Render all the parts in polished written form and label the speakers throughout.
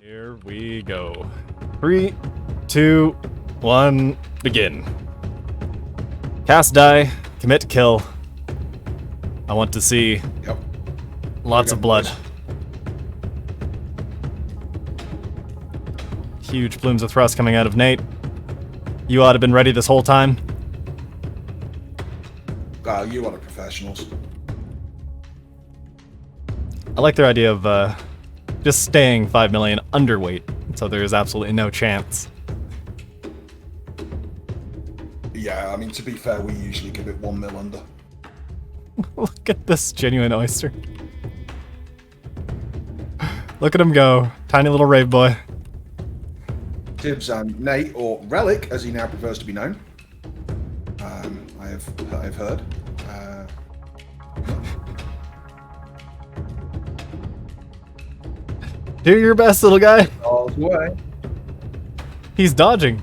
Speaker 1: Here we go. 3, 2, 1, begin. Cast die, commit kill. I want to see lots of blood. Huge plumes of thrust coming out of Nate. You ought to have been ready this whole time.
Speaker 2: You are the professionals.
Speaker 1: I like their idea of just staying 5 million underweight, so there is absolutely no chance.
Speaker 2: Yeah, I mean, to be fair, we usually give it 1 mil under.
Speaker 1: Look at this genuine oyster. Look at him go. Tiny little rave boy.
Speaker 2: Tibbs and Nate, or Relic, as he now prefers to be known. I've heard.
Speaker 1: Do your best, little guy.
Speaker 2: All's way.
Speaker 1: He's dodging.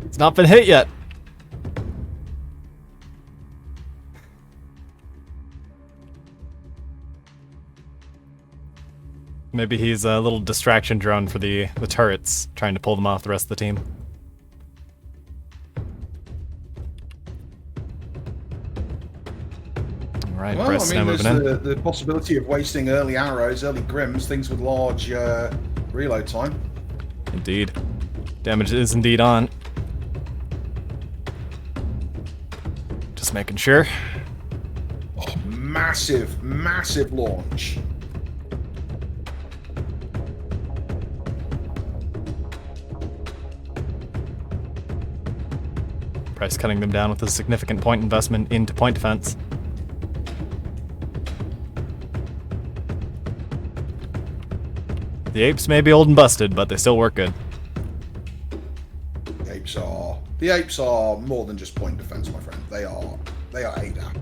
Speaker 1: He's not been hit yet. Maybe he's a little distraction drone for the turrets, trying to pull them off the rest of the team. Alright,
Speaker 2: Well,
Speaker 1: Bryce
Speaker 2: I
Speaker 1: now
Speaker 2: mean,
Speaker 1: moving
Speaker 2: there's
Speaker 1: in.
Speaker 2: the possibility of wasting early arrows, early grims, things with large reload time.
Speaker 1: Indeed. Damage is indeed on. Just making sure.
Speaker 2: Oh, massive, massive launch.
Speaker 1: Bryce cutting them down with a significant point investment into point defense. The apes may be old and busted, but they still work good.
Speaker 2: The apes are more than just point defense, my friend. They are ADAM.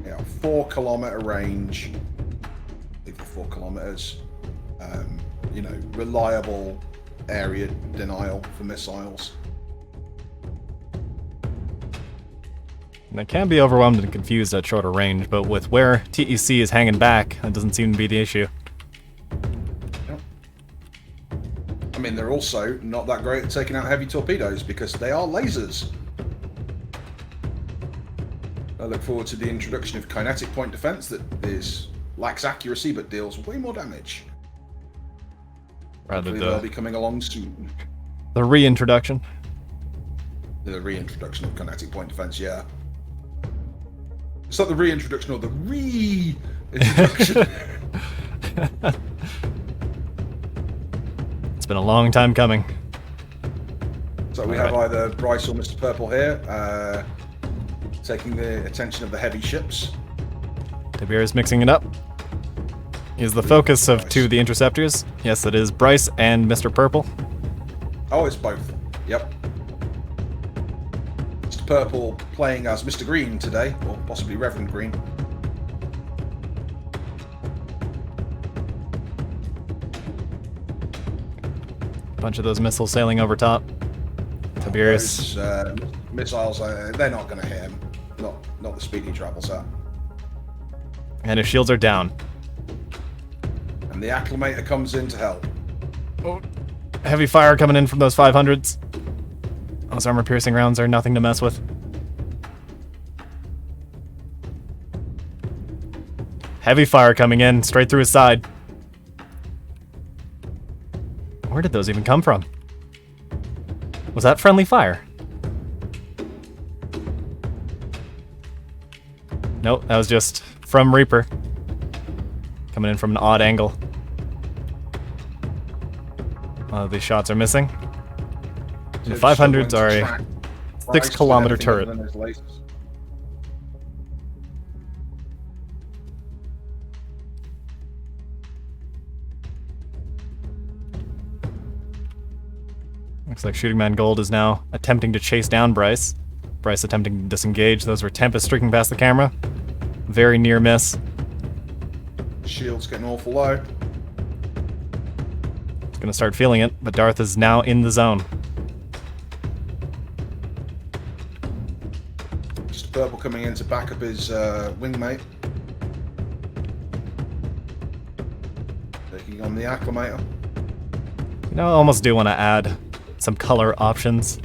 Speaker 2: Yeah, 4 kilometer range. I think 4 kilometers. Reliable area denial for missiles.
Speaker 1: And they can be overwhelmed and confused at shorter range, but with where TEC is hanging back, that doesn't seem to be the issue.
Speaker 2: Yep. I mean, they're also not that great at taking out heavy torpedoes because they are lasers. I look forward to the introduction of kinetic point defense that lacks accuracy but deals way more damage.
Speaker 1: Rather
Speaker 2: they'll be coming along soon.
Speaker 1: The reintroduction.
Speaker 2: The reintroduction of kinetic point defense, yeah. It's not the reintroduction or the reintroduction.
Speaker 1: It's been a long time coming.
Speaker 2: So we have either Bryce or Mr. Purple here, taking the attention of the heavy ships.
Speaker 1: Tabir is mixing it up. Is the focus of two of the interceptors. Yes, it is Bryce and Mr. Purple.
Speaker 2: Oh, it's both. Yep. Mr. Purple playing as Mr. Green today, or possibly Reverend Green.
Speaker 1: Bunch of those missiles sailing over top. Tiberius.
Speaker 2: Those missiles, they're not going to hit him. Not the speed he travels at.
Speaker 1: And his shields are down.
Speaker 2: And the acclimator comes in to help.
Speaker 1: Oh, heavy fire coming in from those 500s. Those armor-piercing rounds are nothing to mess with. Heavy fire coming in, straight through his side. Where did those even come from? Was that friendly fire? Nope, that was just from Reaper. Coming in from an odd angle. These shots are missing. The 500s are a 6-kilometer turret. Looks like Shooting Man Gold is now attempting to chase down Bryce. Bryce attempting to disengage. Those were Tempest streaking past the camera. Very near miss.
Speaker 2: Shield's getting awful low.
Speaker 1: Gonna start feeling it, but Darth is now in the zone.
Speaker 2: Mr. Purple coming in to back up his wingmate. Taking on the Acclimator.
Speaker 1: You know, I almost do want to add some color options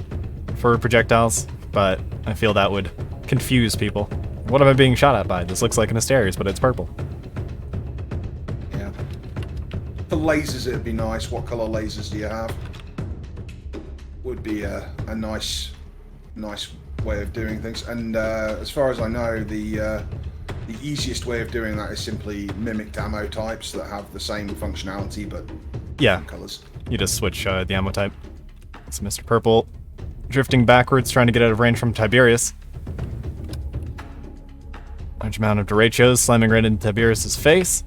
Speaker 1: for projectiles, but I feel that would confuse people. What am I being shot at by? This looks like an Asterius, but it's purple.
Speaker 2: Yeah. For lasers, it'd be nice. What color lasers do you have? Would be a nice way of doing things. And as far as I know, the easiest way of doing that is simply mimicked ammo types that have the same functionality, but
Speaker 1: Yeah,
Speaker 2: colors.
Speaker 1: you just switch the ammo type. It's Mr. Purple drifting backwards, trying to get out of range from Tiberius. Large amount of derechos slamming right into Tiberius's face.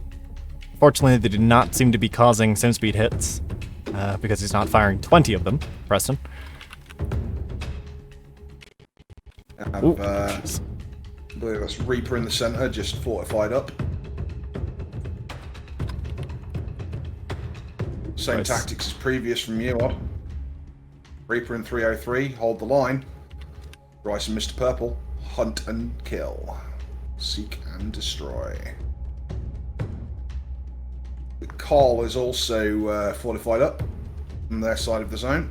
Speaker 1: Fortunately, they do not seem to be causing sim speed hits, because he's not firing 20 of them, Preston. Ooh,
Speaker 2: I believe that's Reaper in the center, just fortified up. Same
Speaker 1: Nice.
Speaker 2: tactics as previous from you, Odd. Reaper in 303, hold the line. Bryce and Mr. Purple, hunt and kill. Seek and destroy. The Carl is also fortified up on their side of the zone.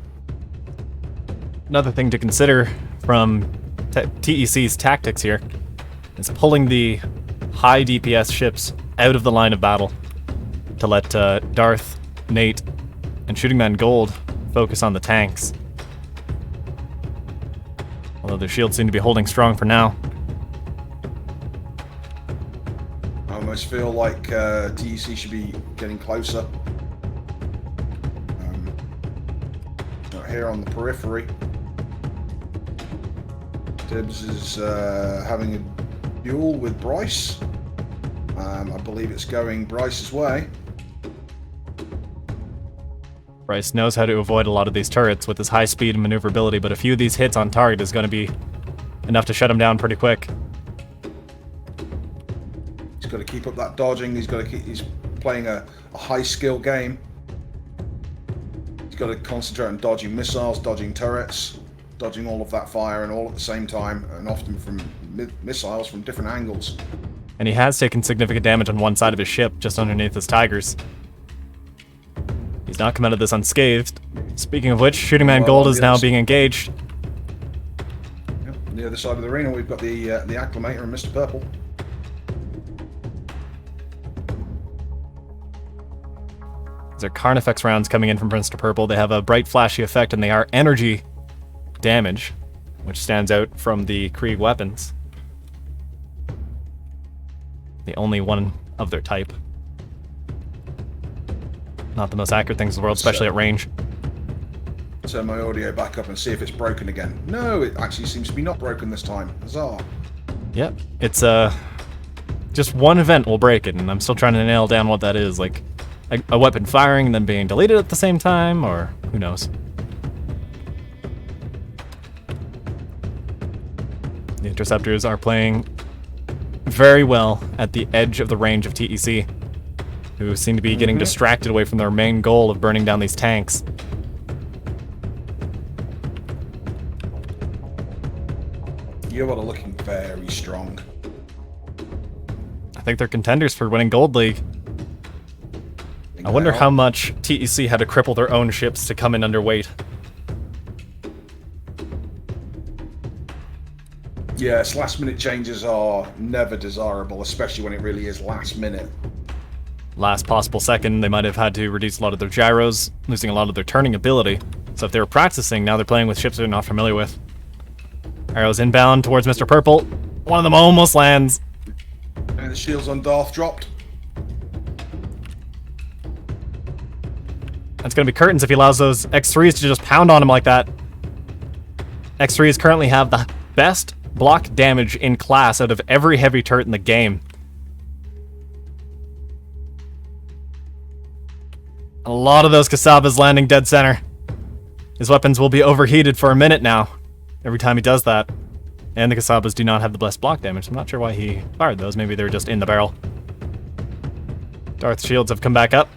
Speaker 1: Another thing to consider from TEC's tactics here is pulling the high DPS ships out of the line of battle to let Darth, Nate, and Shooting Man Gold focus on the tanks. Although their shields seem to be holding strong for now.
Speaker 2: I almost feel like TEC should be getting closer. Not here on the periphery. Tibbs is having a duel with Bryce. I believe it's going Bryce's way.
Speaker 1: Bryce knows how to avoid a lot of these turrets with his high speed and maneuverability, but a few of these hits on target is going to be enough to shut him down pretty quick.
Speaker 2: He's got to keep up that dodging. He's playing a high skill game. He's got to concentrate on dodging missiles, dodging turrets, dodging all of that fire, and all at the same time, and often from missiles from different angles.
Speaker 1: And he has taken significant damage on one side of his ship, just underneath his Tigers. He's not come out of this unscathed. Speaking of which, Shooting Man Gold is now being engaged.
Speaker 2: Yep. On the other side of the arena, we've got the Acclimator and Mr. Purple.
Speaker 1: These are Carnifex rounds coming in from Mr. Purple. They have a bright, flashy effect, and they are energy damage, which stands out from the Krieg weapons. The only one of their type. Not the most accurate things in the world, especially at range.
Speaker 2: Turn my audio back up and see if it's broken again. No, it actually seems to be not broken this time. Huzzah.
Speaker 1: Yep, it's just one event will break it, and I'm still trying to nail down what that is. Like a weapon firing and then being deleted at the same time, or who knows. The Interceptors are playing very well at the edge of the range of TEC, who seem to be getting distracted away from their main goal of burning down these tanks.
Speaker 2: You are looking very strong.
Speaker 1: I think they're contenders for winning Gold League. I wonder how much TEC had to cripple their own ships to come in underweight.
Speaker 2: Yes, last minute changes are never desirable, especially when it really is last minute.
Speaker 1: Last possible second, they might have had to reduce a lot of their gyros, losing a lot of their turning ability. So if they were practicing, now they're playing with ships they're not familiar with. Arrows inbound towards Mr. Purple. One of them almost lands.
Speaker 2: And the shields on Darth dropped.
Speaker 1: That's going to be curtains if he allows those X3s to just pound on him like that. X3s currently have the best block damage in class out of every heavy turret in the game. A lot of those Kasabas landing dead center. His weapons will be overheated for a minute now, every time he does that. And the Kasabas do not have the best block damage. I'm not sure why he fired those. Maybe they were just in the barrel. Darth's shields have come back up.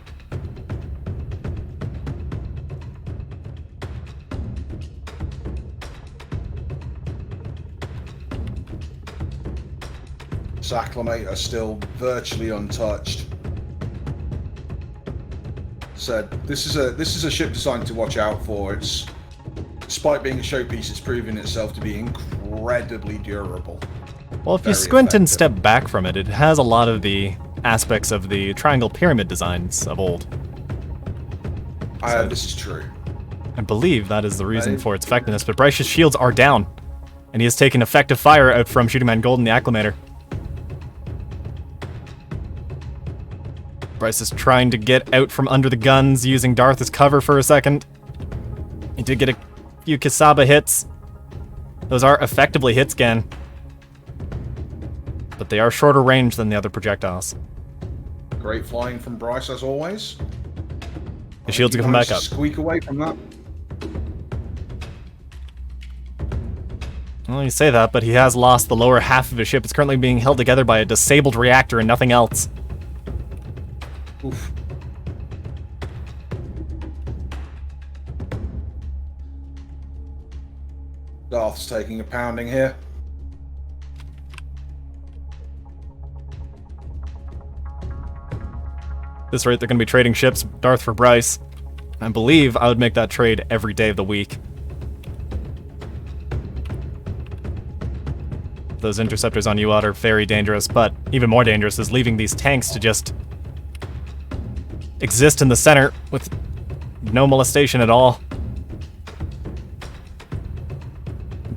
Speaker 2: Acclimate are still virtually untouched. So this is a ship designed to watch out for. It's, despite being a showpiece, it's proving itself to be incredibly durable.
Speaker 1: Well, if you squint and step back from it, it has a lot of the aspects of the triangle pyramid designs of old. So,
Speaker 2: this is true.
Speaker 1: I believe that is the reason for its effectiveness, but Bryce's shields are down, and he has taken effective fire out from Shooting Man Gold in the Acclimator. Bryce is trying to get out from under the guns, using Darth as cover for a second. He did get a few Kisaba hits. Those are effectively hit scan, but they are shorter range than the other projectiles.
Speaker 2: Great flying from Bryce, as always.
Speaker 1: The shields are coming back up.
Speaker 2: Squeak away from that.
Speaker 1: Well, you say that, but he has lost the lower half of his ship. It's currently being held together by a disabled reactor and nothing else.
Speaker 2: Oof. Darth's taking a pounding here.
Speaker 1: At this rate, they're going to be trading ships, Darth for Bryce. I believe I would make that trade every day of the week. Those interceptors on UOT are very dangerous, but even more dangerous is leaving these tanks to just exist in the center with no molestation at all.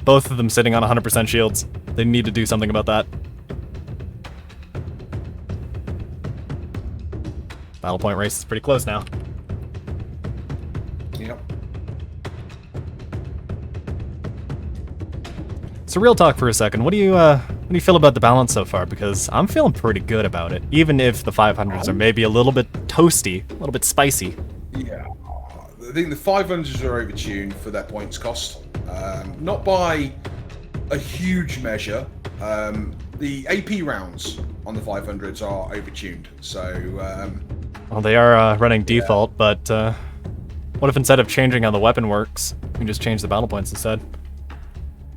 Speaker 1: Both of them sitting on 100% shields. They need to do something about that. Battle point race is pretty close now.
Speaker 2: Yep.
Speaker 1: So real talk for a second. What do you feel about the balance so far? Because I'm feeling pretty good about it, even if the 500s are maybe a little bit toasty, a little bit spicy.
Speaker 2: Yeah, I think the 500s are overtuned for their points cost. Not by a huge measure. The AP rounds on the 500s are overtuned. So,
Speaker 1: well, they are running default, but what if instead of changing how the weapon works, we just change the battle points instead?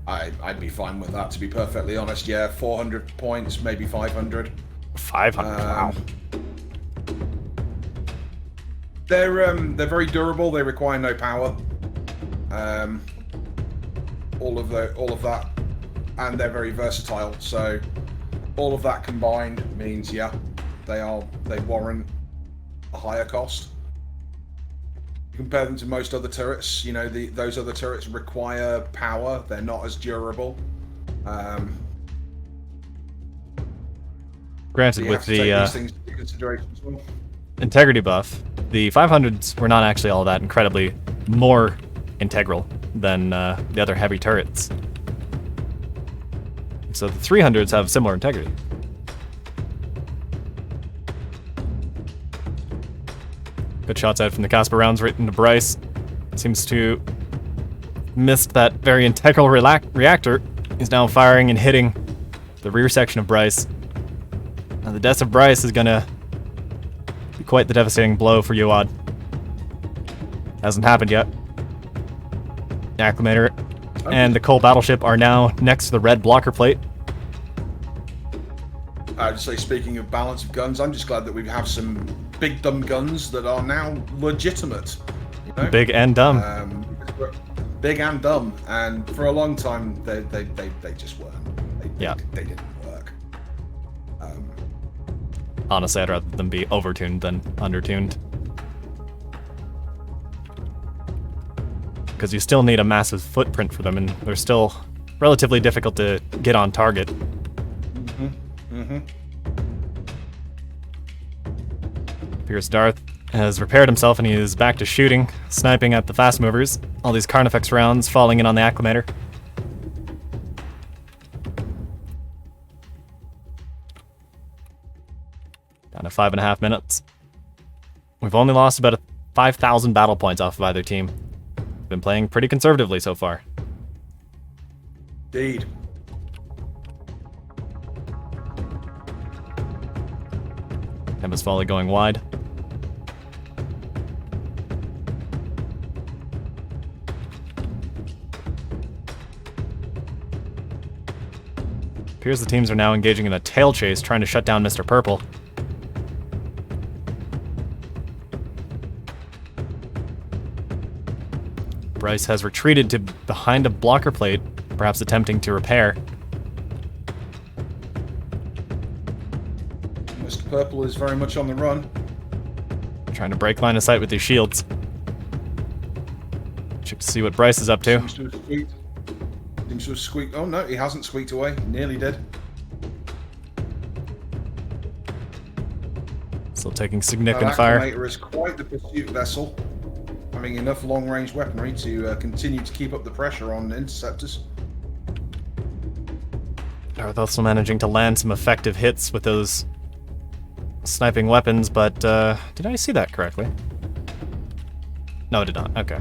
Speaker 2: I'd be fine with that, to be perfectly honest. Yeah, 400 points, maybe 500.
Speaker 1: 500. Wow.
Speaker 2: They're very durable. They require no power. All of that, and they're very versatile. So all of that combined means, yeah, they warrant a higher cost. Compare them to most other turrets. You know, those other turrets require power. They're not as durable.
Speaker 1: Granted,
Speaker 2: so
Speaker 1: with the
Speaker 2: these things into consideration as well.
Speaker 1: integrity buff, the 500s were not actually all that incredibly more integral than the other heavy turrets. So the 300s have similar integrity. Good shots out from the Casper rounds right into Bryce. Seems to missed that very integral reactor. He's now firing and hitting the rear section of Bryce. Now the death of Bryce is gonna be quite the devastating blow for Yoad. Hasn't happened yet. The Acclimator and the Coal Battleship are now next to the red blocker plate.
Speaker 2: I'd say, speaking of balance of guns, I'm just glad that we have some big dumb guns that are now legitimate. You know?
Speaker 1: Big and dumb.
Speaker 2: Big and dumb, and for a long time they just weren't. They didn't work.
Speaker 1: Honestly, I'd rather them be overtuned than undertuned. Because you still need a massive footprint for them, and they're still relatively difficult to get on target. Pierce Darth has repaired himself and he is back to shooting, sniping at the fast movers. All these Carnifex rounds falling in on the Acclimator. Down to 5.5 minutes. We've only lost about 5,000 battle points off of either team. Been playing pretty conservatively so far.
Speaker 2: Indeed.
Speaker 1: Tempest Folly going wide. Appears the teams are now engaging in a tail chase, trying to shut down Mr. Purple. Bryce has retreated to behind a blocker plate, perhaps attempting to repair.
Speaker 2: Mr. Purple is very much on the run.
Speaker 1: Trying to break line of sight with these shields. Check to see what Bryce is up to.
Speaker 2: Seems to have squeaked. Seems to have squeaked. Oh no, he hasn't squeaked away. He nearly did.
Speaker 1: Still taking significant
Speaker 2: That
Speaker 1: fire.
Speaker 2: Acclimator is quite the pursuit vessel, having enough long-range weaponry to continue to keep up the pressure on interceptors.
Speaker 1: Darth also managing to land some effective hits with those sniping weapons, but did I see that correctly? No, I did not. Okay.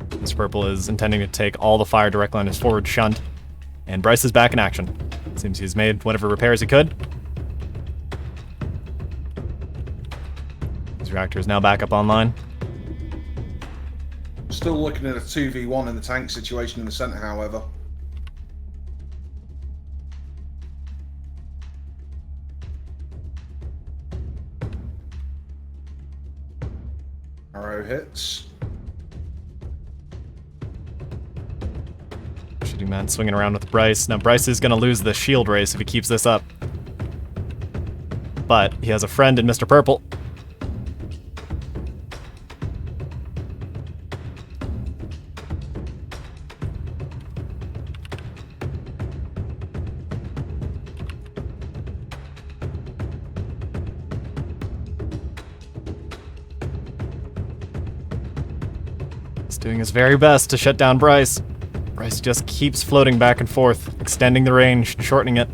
Speaker 1: Mr. Purple is intending to take all the fire directly on his forward shunt, and Bryce is back in action. Seems he's made whatever repairs he could. His reactor is now back up online.
Speaker 2: Still looking at a 2v1 in the tank situation in the center, however. Arrow hits.
Speaker 1: Shooting man swinging around with Bryce. Now Bryce is going to lose the shield race if he keeps this up. But he has a friend in Mr. Purple. He's doing his very best to shut down Bryce. Bryce just keeps floating back and forth, extending the range, shortening it,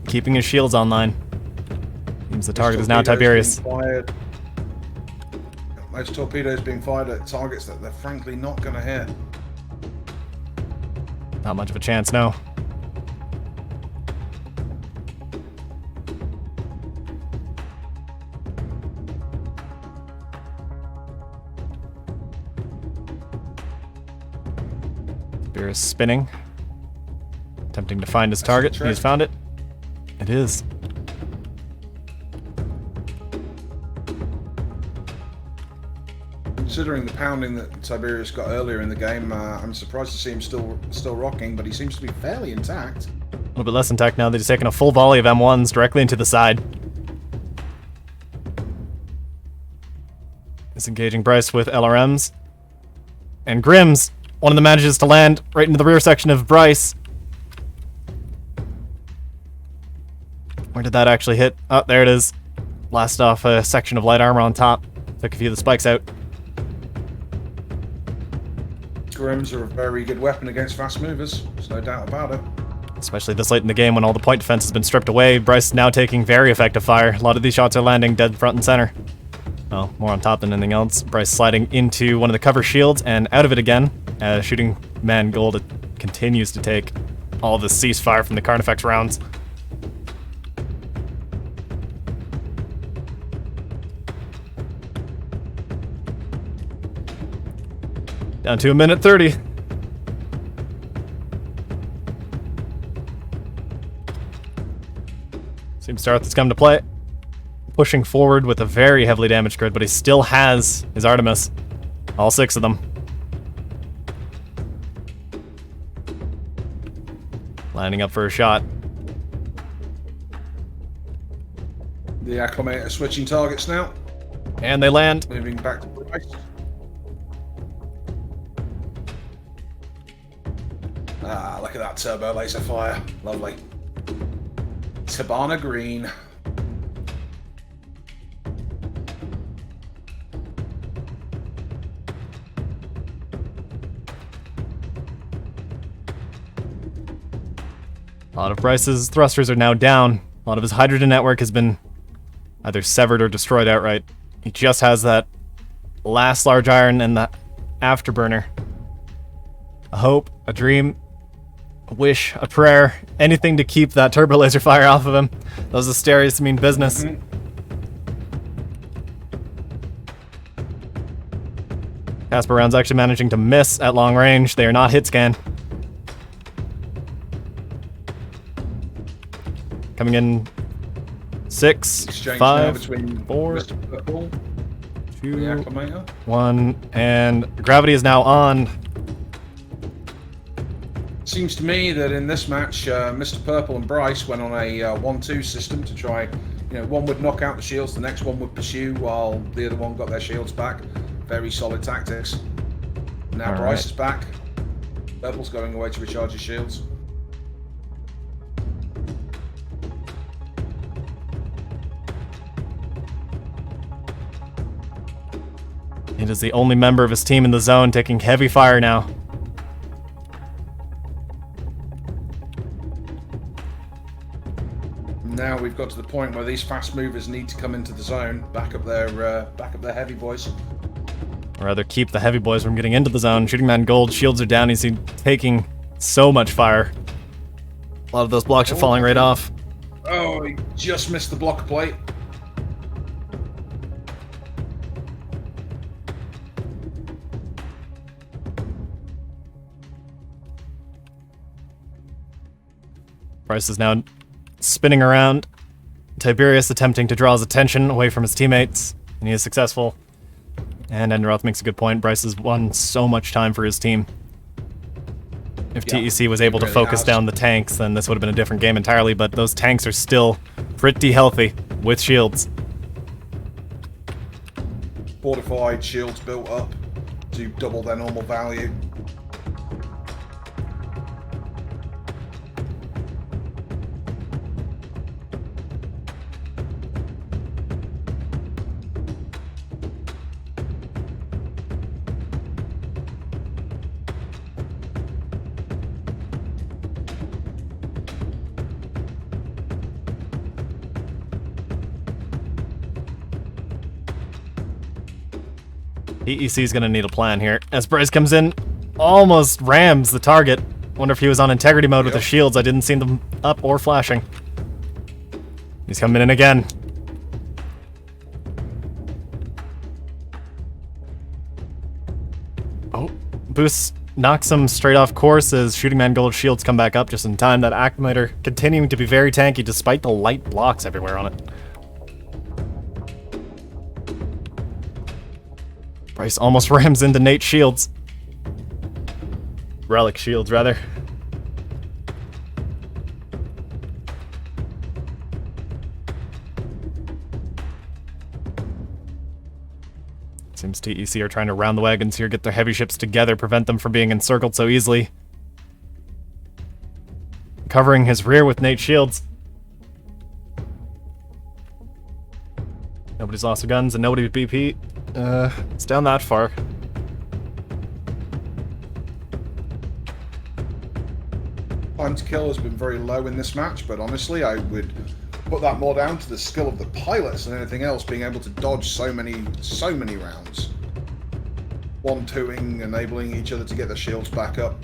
Speaker 1: keeping his shields online. Seems the target is now Tiberius.
Speaker 2: Those torpedoes being fired at targets that they're frankly not going to hit.
Speaker 1: Not much of a chance, no. Tiberius spinning, attempting to find his target. He's found it. It is.
Speaker 2: Considering the pounding that Tiberius got earlier in the game, I'm surprised to see him still rocking, but he seems to be fairly intact.
Speaker 1: A little bit less intact now that he's taken a full volley of M1s directly into the side. He's engaging Bryce with LRMs. And Grims, one of them manages to land right into the rear section of Bryce. Where did that actually hit? Oh, there it is. Blast off a section of light armor on top. Took a few of the spikes out.
Speaker 2: Grims are a very good weapon against fast movers, there's no doubt about it.
Speaker 1: Especially this late in the game when all the point defense has been stripped away. Bryce is now taking very effective fire. A lot of these shots are landing dead front and center. Well, more on top than anything else. Bryce sliding into one of the cover shields and out of it again. Shooting man Gold continues to take all the ceasefire from the Carnifex rounds. Down to 1:30. Seems Darth has come to play. Pushing forward with a very heavily damaged grid, but he still has his Artemis. All 6 of them. Lining up for a shot.
Speaker 2: The Acclimator switching targets now.
Speaker 1: And they land.
Speaker 2: Moving back to Bryce. Ah, look at that turbo laser fire. Lovely. Tabana green.
Speaker 1: A lot of Bryce's thrusters are now down. A lot of his hydrogen network has been either severed or destroyed outright. He just has that last large iron and the afterburner. A hope, a dream, a wish, a prayer, anything to keep that turbo laser fire off of him. Those Asterios mean business. Casper rounds actually managing to miss at long range. They are not hit scan. Coming in 6,
Speaker 2: Exchange now
Speaker 1: 5,
Speaker 2: between
Speaker 1: 4,
Speaker 2: Mr. Purple and the
Speaker 1: 2,
Speaker 2: Acclimator.
Speaker 1: 1, and gravity is now on.
Speaker 2: Seems to me that in this match, Mr. Purple and Bryce went on a 1-2 system to try. One would knock out the shields, the next one would pursue while the other one got their shields back. Very solid tactics. Now Bryce is back. Purple's going away to recharge his shields.
Speaker 1: It is the only member of his team in the zone taking heavy fire now.
Speaker 2: Now we've got to the point where these fast movers need to come into the zone, back up their heavy boys.
Speaker 1: Or rather, keep the heavy boys from getting into the zone. Shooting Man Gold, shields are down. He's taking so much fire. A lot of those blocks are falling right off.
Speaker 2: Oh, he just missed the blocker plate.
Speaker 1: Bryce is now spinning around. Tiberius attempting to draw his attention away from his teammates, and he is successful. And Enderoth makes a good point. Bryce has won so much time for his team. If TEC was able to focus down the tanks, then this would have been a different game entirely, but those tanks are still pretty healthy with shields.
Speaker 2: Fortified shields built up to double their normal value.
Speaker 1: TEC is going to need a plan here. As Bryce comes in, almost rams the target. Wonder if he was on integrity mode with the shields. I didn't see them up or flashing. He's coming in again. Oh, Boost knocks him straight off course as Shooting Man Gold shields come back up just in time. That Acclimator continuing to be very tanky despite the light blocks everywhere on it. Bryce almost rams into Nate's shields. Relic shields, rather. Seems TEC are trying to round the wagons here, get their heavy ships together, prevent them from being encircled so easily. Covering his rear with Nate's shields. Nobody's lost their guns and nobody with BP. It's down that far.
Speaker 2: Time to kill has been very low in this match, but honestly, I would put that more down to the skill of the pilots than anything else, being able to dodge so many rounds. 1-2ing, enabling each other to get their shields back up.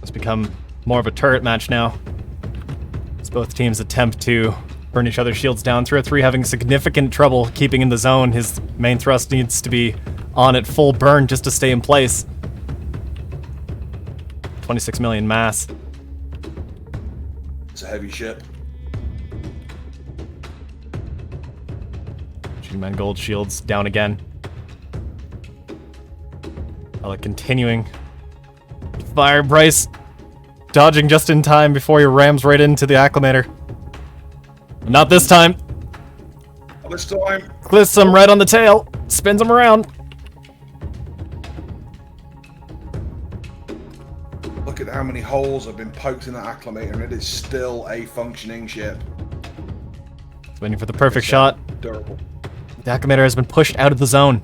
Speaker 1: It's become more of a turret match now. As both teams attempt to burn each other's shields down. 303 having significant trouble keeping in the zone. His main thrust needs to be on at full burn just to stay in place. 26 million mass.
Speaker 2: It's a heavy ship.
Speaker 1: Shooting Man Gold shields down again. Ella continuing. Fire Bryce. Dodging just in time before he rams right into the Acclimator. Not this time.
Speaker 2: Not this time.
Speaker 1: Clips him right on the tail. Spins him around.
Speaker 2: Look at how many holes have been poked in that Acclimator, and it is still a functioning ship.
Speaker 1: It's waiting for the perfect shot.
Speaker 2: Durable.
Speaker 1: The Acclimator has been pushed out of the zone.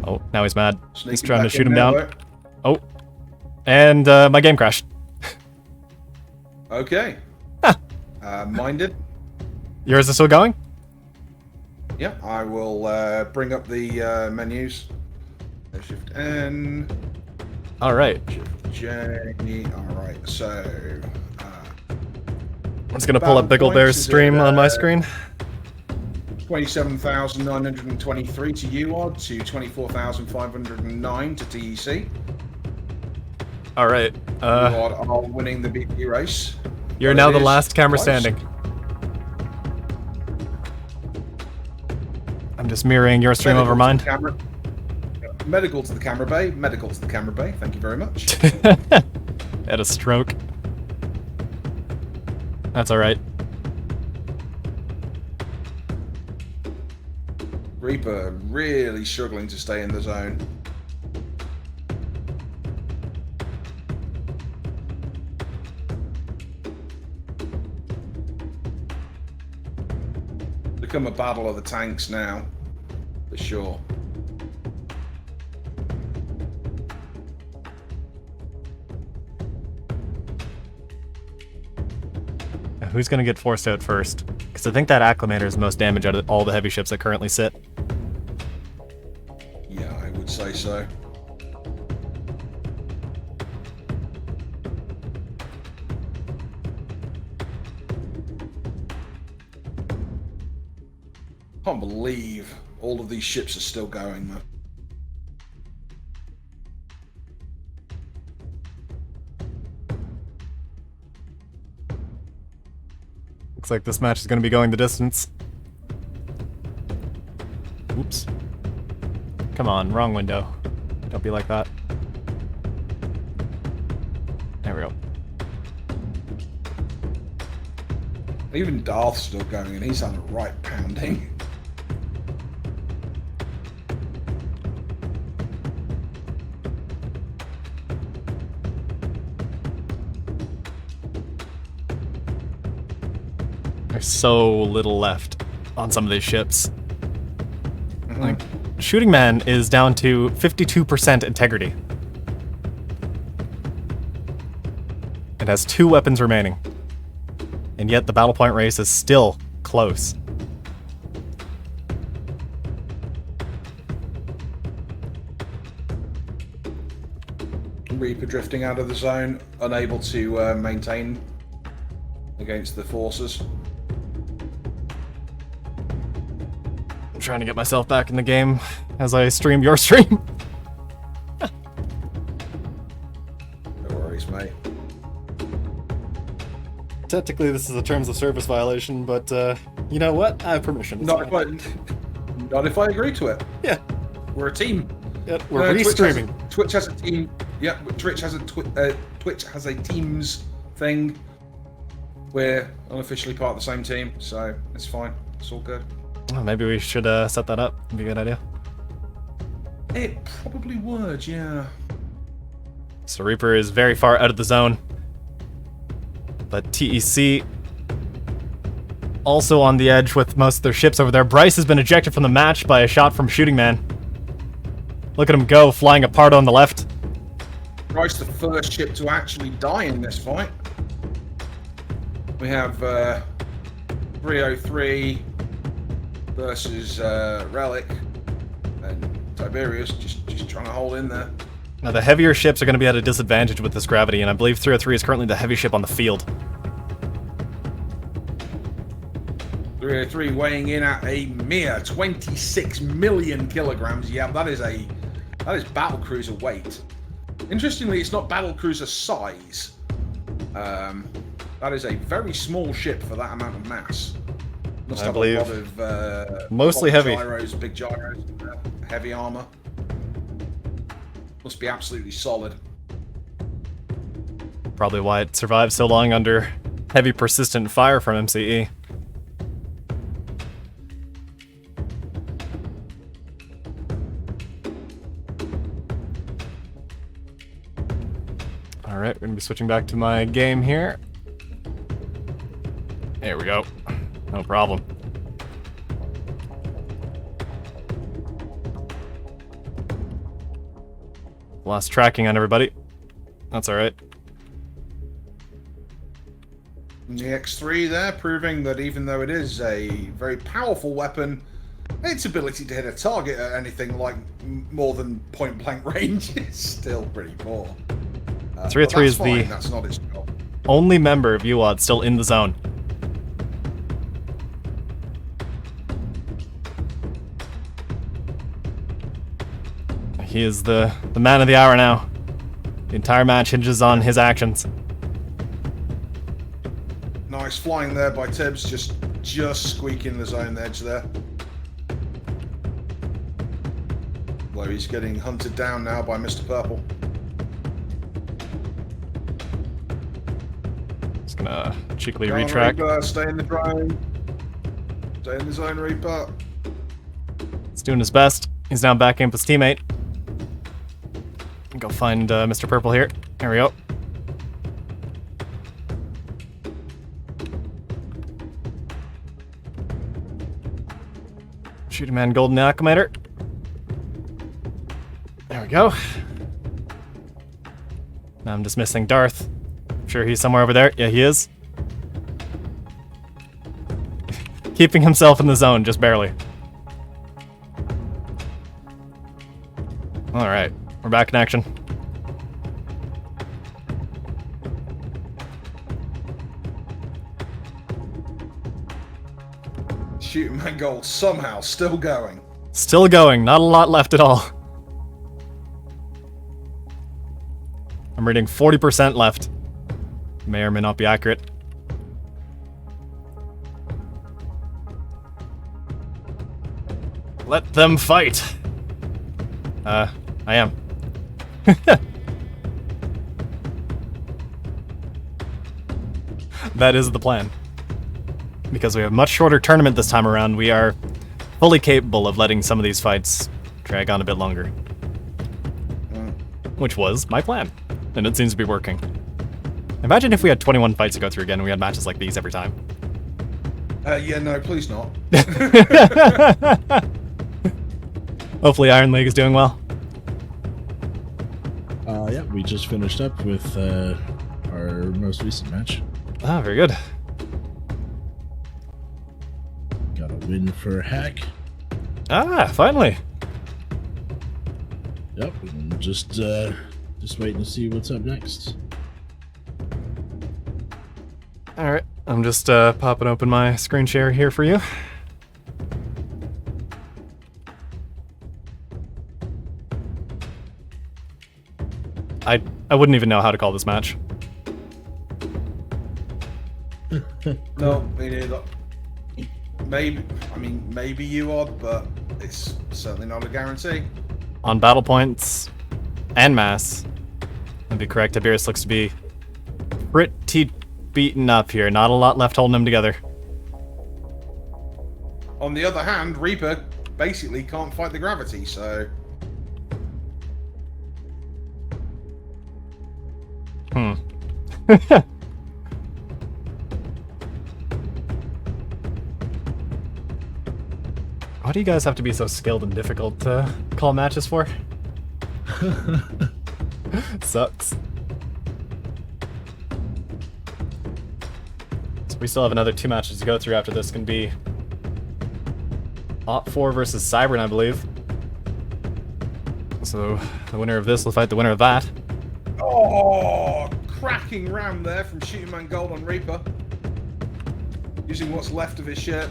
Speaker 1: Oh, now he's mad. He's trying to shoot him down. Oh. And my game crashed.
Speaker 2: Okay. Minded.
Speaker 1: Yours is still going?
Speaker 2: Yeah, I will bring up the menus. Shift N.
Speaker 1: All right.
Speaker 2: Shift J. All right. So.
Speaker 1: I'm just gonna pull up Biggle Bear's stream on my screen.
Speaker 2: 27,923 to UOD, to 24,509 to TEC.
Speaker 1: All right.
Speaker 2: UOD are winning the BP race.
Speaker 1: You're now the last camera standing. I'm just mirroring your stream over mine.
Speaker 2: Medical to the camera bay. Medical to the camera bay. Thank you very much.
Speaker 1: Had a stroke. That's all right.
Speaker 2: Reaper really struggling to stay in the zone. Become a battle of the tanks now, for sure.
Speaker 1: Who's going to get forced out first? Because I think that Acclimator is the most damage out of all the heavy ships that currently sit.
Speaker 2: Yeah, I would say so. Can't believe all of these ships are still going, though.
Speaker 1: Looks like this match is going to be going the distance. Oops. Come on, wrong window. Don't be like that. There we go.
Speaker 2: Even Darth's still going, and he's had a right pounding.
Speaker 1: There's so little left on some of these ships. Like, Shooting Man is down to 52% integrity. It has 2 weapons remaining. And yet the battle point race is still close.
Speaker 2: Reaper drifting out of the zone, unable to maintain against the forces.
Speaker 1: I'm trying to get myself back in the game as I stream your stream.
Speaker 2: No worries, mate.
Speaker 1: Technically, this is a terms of service violation, but you know what? I have permission.
Speaker 2: Not if I agree to it.
Speaker 1: Yeah.
Speaker 2: We're a team.
Speaker 1: Yeah, we're restreaming.
Speaker 2: Twitch has a team. Yeah, Twitch has a teams thing. We're unofficially part of the same team, so it's fine. It's all good.
Speaker 1: Well, maybe we should set that up. It'd be a good idea.
Speaker 2: It probably would, yeah.
Speaker 1: So Reaper is very far out of the zone. But TEC also on the edge with most of their ships over there. Bryce has been ejected from the match by a shot from Shooting Man. Look at him go, flying apart on the left.
Speaker 2: Bryce, the first ship to actually die in this fight. We have 303 versus Relic, and Tiberius just trying to hold in there.
Speaker 1: Now the heavier ships are going to be at a disadvantage with this gravity, and I believe 303 is currently the heavy ship on the field.
Speaker 2: 303 weighing in at a mere 26 million kilograms. Yeah, that is battlecruiser weight. Interestingly, it's not battlecruiser size. That is a very small ship for that amount of mass. Must have a lot of
Speaker 1: mostly heavy
Speaker 2: gyros, big gyros, heavy armor. Must be absolutely solid.
Speaker 1: Probably why it survived so long under heavy persistent fire from MCE. Alright, we're going to be switching back to my game here. There we go. No problem. Lost tracking on everybody. That's alright.
Speaker 2: The X3 there, proving that even though it is a very powerful weapon, its ability to hit a target at anything like more than point-blank range is still pretty poor.
Speaker 1: 303 is the
Speaker 2: that's not its job.
Speaker 1: Only member of UOD still in the zone. He is the man of the hour now. The entire match hinges on his actions.
Speaker 2: Nice flying there by Tibbs, just squeaking the zone edge there. Where he's getting hunted down now by Mr. Purple.
Speaker 1: Just gonna cheekily
Speaker 2: Go on,
Speaker 1: retrack.
Speaker 2: Reaper, stay in the drone. Stay in the zone, Reaper.
Speaker 1: He's doing his best. He's now backing up his teammate. Go find Mr. Purple here. There we go. Shoot a man, golden acclimator. There we go. Now I'm just missing Darth. I'm sure he's somewhere over there. Yeah, he is. Keeping himself in the zone, just barely. Alright, we're back in action.
Speaker 2: Shooting man goal somehow still going.
Speaker 1: Still going, not a lot left at all. I'm reading 40% left. May or may not be accurate. Let them fight. I am. That is the plan. Because we have a much shorter tournament this time around, we are fully capable of letting some of these fights drag on a bit longer. Which was my plan, and it seems to be working. Imagine if we had 21 fights to go through again and we had matches like these every time.
Speaker 2: Yeah, no, please not.
Speaker 1: Hopefully Iron League is doing well.
Speaker 3: Yeah, we just finished up with our most recent match.
Speaker 1: Ah, very good.
Speaker 3: Got a win for Hack.
Speaker 1: Ah, finally.
Speaker 3: Yep, and just waiting to see what's up next.
Speaker 1: Alright, I'm just popping open my screen share here for you. I wouldn't even know how to call this match.
Speaker 2: No, me neither. Maybe you are, but it's certainly not a guarantee.
Speaker 1: On battle points and mass, I'd be correct. Tiberius looks to be pretty beaten up here. Not a lot left holding them together.
Speaker 2: On the other hand, Reaper basically can't fight the gravity, so...
Speaker 1: Why do you guys have to be so skilled and difficult to call matches for? Sucks. So we still have another 2 matches to go through after this. Can be Op4 versus Cybern, I believe. So the winner of this will fight the winner of that.
Speaker 2: Oh, cracking ram there from Shooting Man Gold on Reaper. Using what's left of his ship.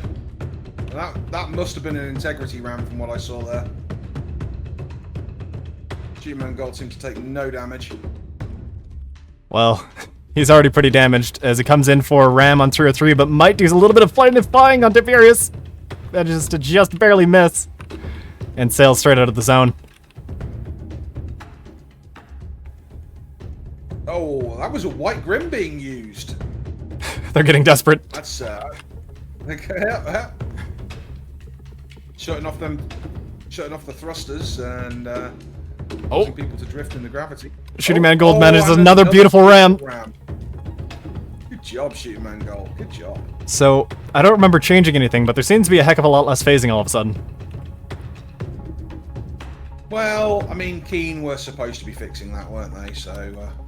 Speaker 2: That must have been an integrity ram from what I saw there. Shooting Man Gold seems to take no damage.
Speaker 1: Well, he's already pretty damaged as he comes in for a ram on 2 or 3, but might do a little bit of flying and flying on Tiberius. That is to just barely miss. And sails straight out of the zone.
Speaker 2: Oh, that was a White Grim being used.
Speaker 1: They're getting desperate.
Speaker 2: That's shutting off the thrusters and causing people to drift in the gravity.
Speaker 1: Shooting Man Gold manages
Speaker 2: and
Speaker 1: another beautiful ram.
Speaker 2: Good job, Shooting Man Gold. Good job.
Speaker 1: So, I don't remember changing anything, but there seems to be a heck of a lot less phasing all of a sudden.
Speaker 2: Well, I mean, Keen were supposed to be fixing that, weren't they? So,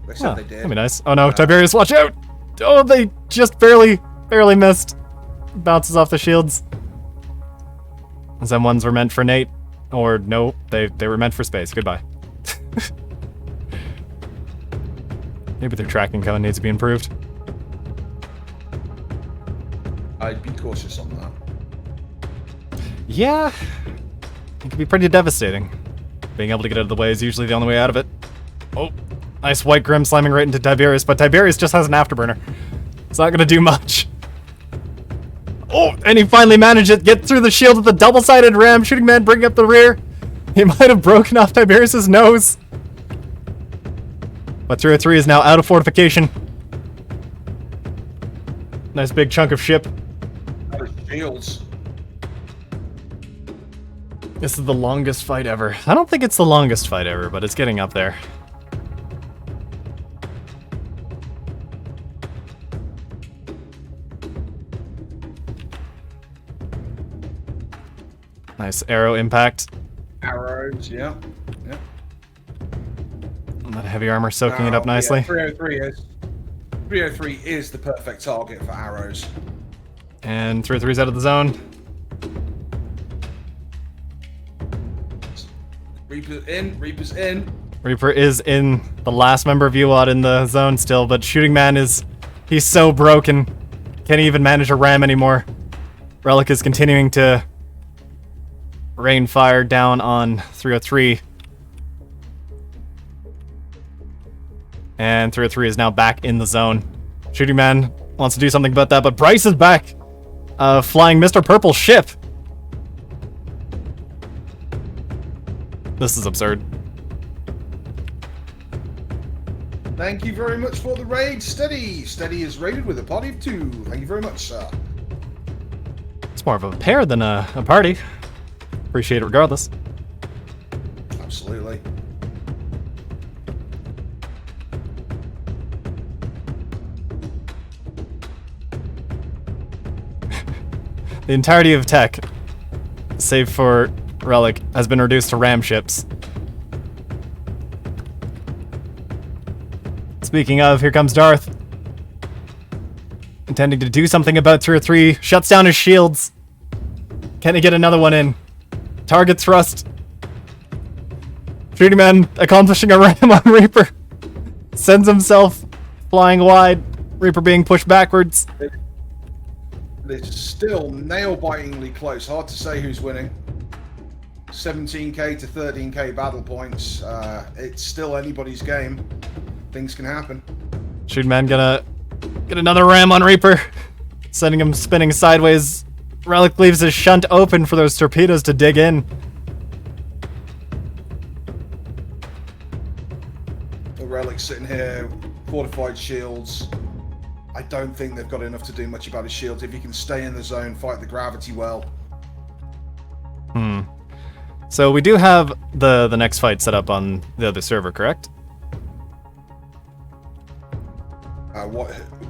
Speaker 2: they said they did.
Speaker 1: That'd be nice. Oh no, Tiberius, watch out! Oh, they just barely missed. Bounces off the shields. Some ones were meant for Nate. Or no, they were meant for space. Goodbye. Maybe their tracking code needs to be improved.
Speaker 2: I'd be cautious on that.
Speaker 1: Yeah. It could be pretty devastating. Being able to get out of the way is usually the only way out of it. Oh, nice white Grim slamming right into Tiberius, but Tiberius just has an afterburner. It's not gonna do much. Oh, and he finally managed it. Get through the shield with the double-sided ram. Shooting Man bringing up the rear. He might have broken off Tiberius's nose. But 303 is now out of fortification. Nice big chunk of ship.
Speaker 2: Out of shields.
Speaker 1: This is the longest fight ever. I don't think it's the longest fight ever, but it's getting up there. Nice arrow impact.
Speaker 2: Arrows, yeah. Yeah.
Speaker 1: And that heavy armor soaking it up nicely.
Speaker 2: Yeah, 303 is the perfect target for arrows.
Speaker 1: And 303's out of the zone.
Speaker 2: Reaper's in.
Speaker 1: Reaper is in the last member of UWAD in the zone still, but Shooting Man he's so broken. Can't even manage a ram anymore. Relic is continuing to rain fire down on 303. And 303 is now back in the zone. Shooting Man wants to do something about that, but Bryce is back. Flying Mr. Purple's ship. This is absurd.
Speaker 2: Thank you very much for the raid, Steady. Steady is raided with a party of 2. Thank you very much, sir.
Speaker 1: It's more of a pair than a party. Appreciate it regardless.
Speaker 2: Absolutely.
Speaker 1: The entirety of tech, save for Relic, has been reduced to ram ships. Speaking of, here comes Darth. Intending to do something about 303, shuts down his shields. Can he get another one in? Target thrust. Shooting Man accomplishing a ram on Reaper. Sends himself flying wide. Reaper being pushed backwards.
Speaker 2: It's still nail-bitingly close. Hard to say who's winning. 17k to 13k battle points. It's still anybody's game. Things can happen.
Speaker 1: Shooting Man gonna get another ram on Reaper. Sending him spinning sideways. Relic leaves his shunt open for those torpedoes to dig in.
Speaker 2: The Relic's sitting here, fortified shields. I don't think they've got enough to do much about his shields. If he can stay in the zone, fight the gravity well.
Speaker 1: So we do have the next fight set up on the other server, correct?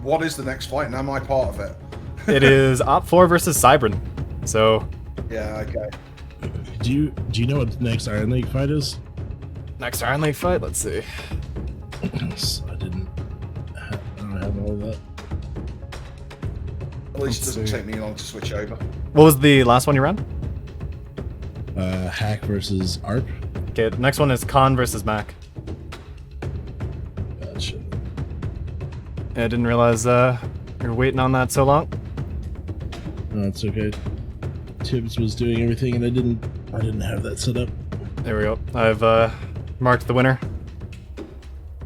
Speaker 2: What is the next fight? And am I part of it?
Speaker 1: It is Op4 versus Cybran. So
Speaker 2: Yeah, okay.
Speaker 3: Do you know what the next Iron League fight is?
Speaker 1: next Iron League fight, let's see.
Speaker 3: I don't have all of that.
Speaker 2: At least it
Speaker 1: Let's
Speaker 2: doesn't
Speaker 1: see.
Speaker 2: take me long to switch over.
Speaker 1: What was the last one you ran?
Speaker 3: Hack versus ARP.
Speaker 1: Okay, the next one is Khan versus Mac.
Speaker 3: Gotcha.
Speaker 1: Yeah, I didn't realize you were waiting on that so long.
Speaker 3: No, it's okay. Tibbs was doing everything, and I didn't have that set up.
Speaker 1: There we go. I've marked the winner.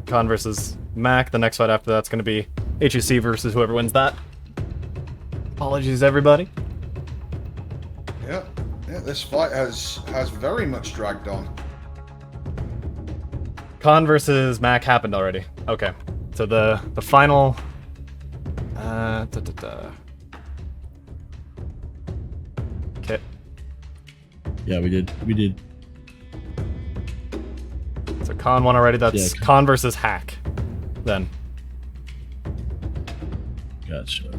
Speaker 1: Khan versus Mac. The next fight after that's going to be HEC versus whoever wins that. Apologies, everybody.
Speaker 2: Yeah, this fight has very much dragged on.
Speaker 1: Khan versus Mac happened already. Okay, so the final. Okay.
Speaker 3: Yeah, we did.
Speaker 1: So Khan won already. That's
Speaker 3: Yeah.
Speaker 1: Khan versus Hack. Then.
Speaker 3: Gotcha.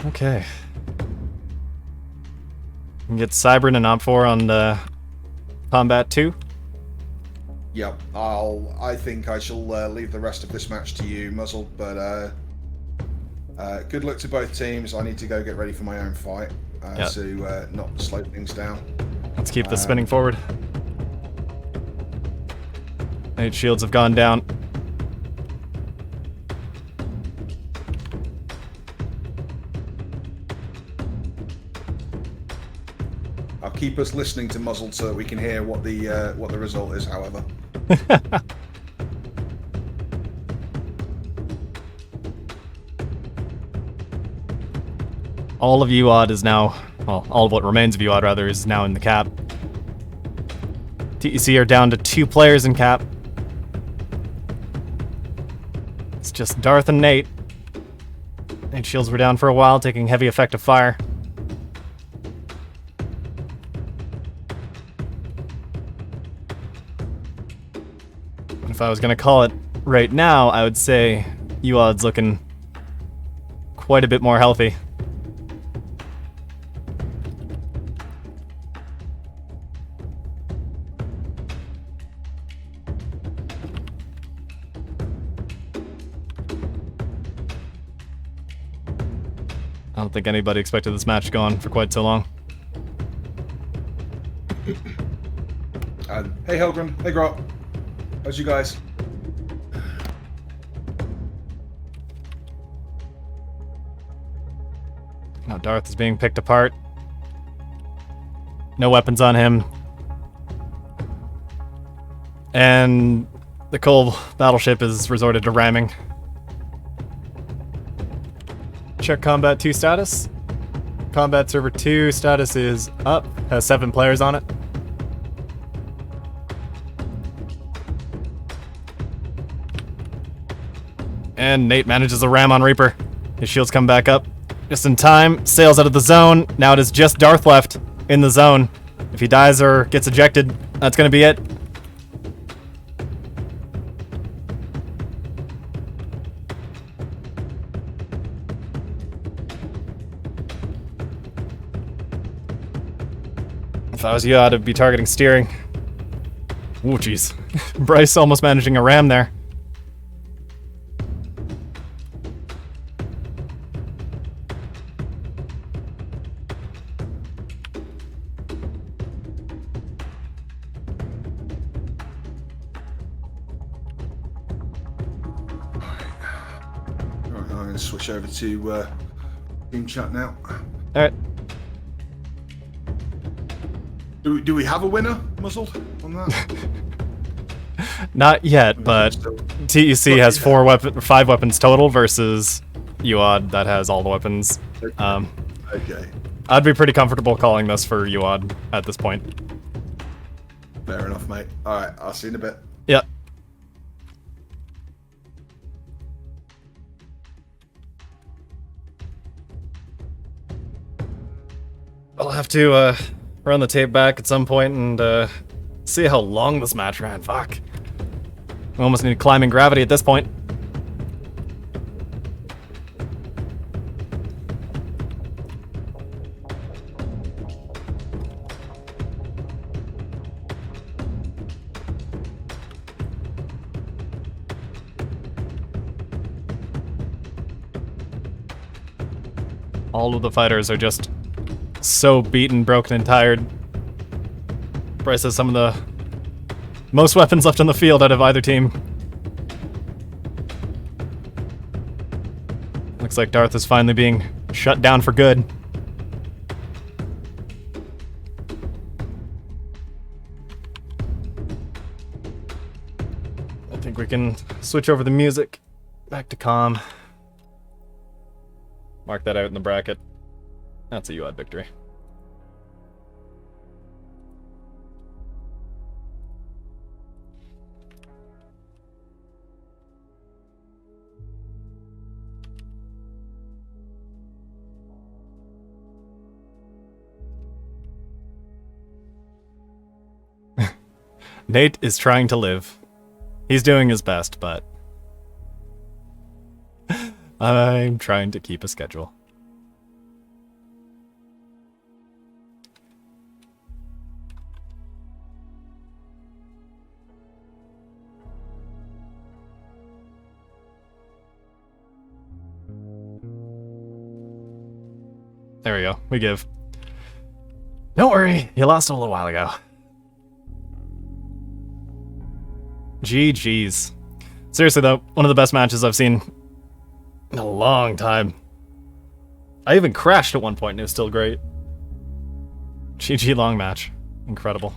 Speaker 1: Okay. We can get Cybran and Op4 on the Combat 2.
Speaker 2: Yep, I think I shall leave the rest of this match to you, Muzzle, but good luck to both teams. I need to go get ready for my own fight to not slow things down.
Speaker 1: Let's keep this spinning forward. 8 shields have gone down.
Speaker 2: I'll keep us listening to muzzled so that we can hear what the result is. However.
Speaker 1: All of UOD is now, well, all of what remains of UOD rather is now in the cap. TEC are down to 2 players in cap. It's just Darth and Nate. Nate shields were down for a while, taking heavy effective fire. If I was gonna call it right now, I would say UOD's looking quite a bit more healthy. I don't think anybody expected this match to go on for quite so long.
Speaker 2: Hey Helgren, hey Grot, how's you guys?
Speaker 1: Now Darth is being picked apart. No weapons on him. And the Cole battleship is resorted to ramming. Check Combat 2 status. Combat Server 2 status is up, has 7 players on it. And Nate manages a ram on Reaper. His shields come back up just in time, sails out of the zone. Now it is just Darth left in the zone. If he dies or gets ejected, that's gonna be it. If I was you, I'd be targeting steering. Ooh, jeez. Bryce almost managing a ram there.
Speaker 2: Alright, I'm going to switch over to team chat now.
Speaker 1: Alright.
Speaker 2: Do we have a winner, Muzzled, on that?
Speaker 1: Not yet, but TEC has 5 weapons total versus UOD that has all the weapons.
Speaker 2: Okay.
Speaker 1: I'd be pretty comfortable calling this for UOD at this point.
Speaker 2: Fair enough, mate. Alright, I'll see you in a bit.
Speaker 1: Yep. I'll have to run the tape back at some point and see how long this match ran. Fuck. We almost need climbing gravity at this point. All of the fighters are just so beaten, broken, and tired. Bryce has some of the most weapons left on the field out of either team. Looks like Darth is finally being shut down for good. I think we can switch over the music. Back to calm. Mark that out in the bracket. That's a UOD victory. Nate is trying to live. He's doing his best, but I'm trying to keep a schedule. There we go. We give. Don't worry, you lost a little while ago. GG's. Seriously though, one of the best matches I've seen in a long time. I even crashed at one point and it was still great. GG long match. Incredible.